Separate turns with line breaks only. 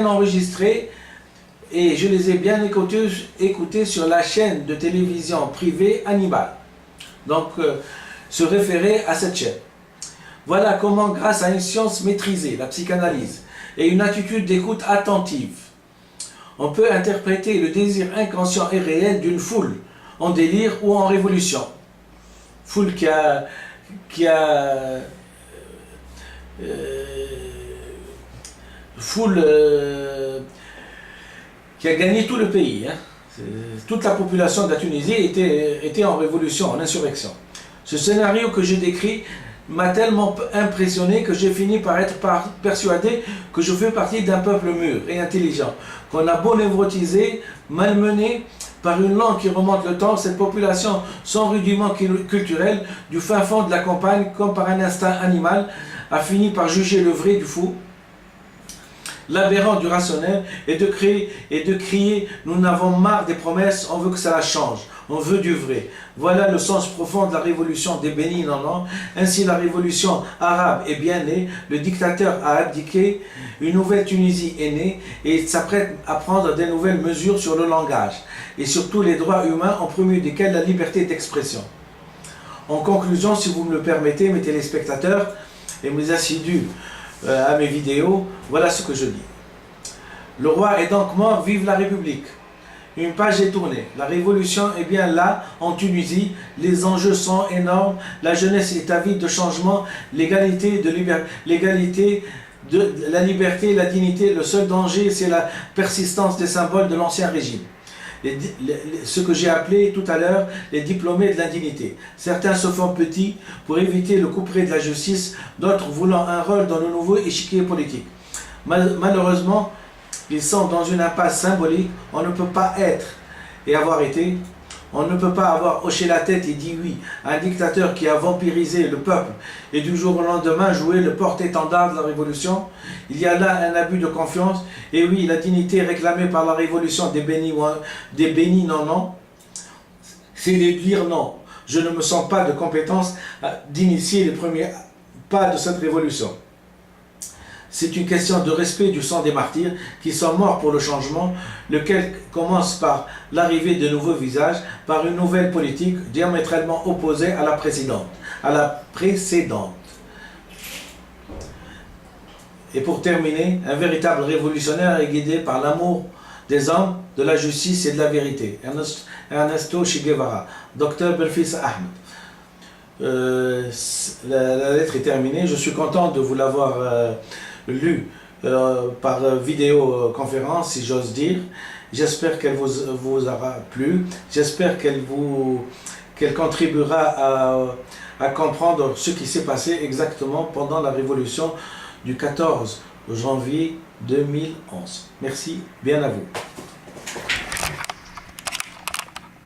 enregistrés et je les ai bien écoutés sur la chaîne de télévision privée Hannibal. Donc, se référer à cette chaîne. Voilà comment, grâce à une science maîtrisée, la psychanalyse, et une attitude d'écoute attentive, on peut interpréter le désir inconscient et réel d'une foule en délire ou en révolution. Foule qui a gagné tout le pays. Toute la population de la Tunisie était en révolution, en insurrection. Ce scénario que je décris m'a tellement impressionné que j'ai fini par être persuadé que je fais partie d'un peuple mûr et intelligent, qu'on a beau névrotiser, malmener par une langue qui remonte le temps, cette population sans rudiment culturel, du fin fond de la campagne, comme par un instinct animal, a fini par juger le vrai du fou, l'aberrant du rationnel, et de crier « Nous n'avons marre des promesses, on veut que ça change, on veut du vrai ». Voilà le sens profond de la révolution des Béni Nanon. Ainsi la révolution arabe est bien née, le dictateur a abdiqué, une nouvelle Tunisie est née et il s'apprête à prendre des nouvelles mesures sur le langage et surtout les droits humains, en premier desquels la liberté d'expression. En conclusion, si vous me le permettez, mes téléspectateurs et mes assidus à mes vidéos, voilà ce que je dis. Le roi est donc mort, vive la République. Une page est tournée. La révolution est bien là, en Tunisie. Les enjeux sont énormes. La jeunesse est avide de changement. L'égalité, la liberté, la dignité. Le seul danger, c'est la persistance des symboles de l'ancien régime. Ce que j'ai appelé tout à l'heure les diplômés de l'indignité. Certains se font petits pour éviter le couperet de la justice, d'autres voulant un rôle dans le nouveau échiquier politique. Malheureusement, ils sont dans une impasse symbolique. On ne peut pas être et avoir été. On ne peut pas avoir hoché la tête et dit oui à un dictateur qui a vampirisé le peuple et du jour au lendemain joué le porte-étendard de la révolution. Il y a là un abus de confiance. Et oui, la dignité réclamée par la révolution des Béni Nanon, c'est de dire non. Je ne me sens pas de compétence d'initier les premiers pas de cette révolution. C'est une question de respect du sang des martyrs qui sont morts pour le changement, lequel commence par l'arrivée de nouveaux visages, par une nouvelle politique diamétralement opposée à la précédente. Et pour terminer, un véritable révolutionnaire est guidé par l'amour des hommes, de la justice et de la vérité. Ernesto Che Guevara, Dr Belfis Ahmed. La lettre est terminée. Je suis content de vous l'avoir lu par vidéoconférence, si j'ose dire. J'espère qu'elle vous aura plu. J'espère qu'elle contribuera à comprendre ce qui s'est passé exactement pendant la révolution du 14 janvier 2011. Merci, bien à vous.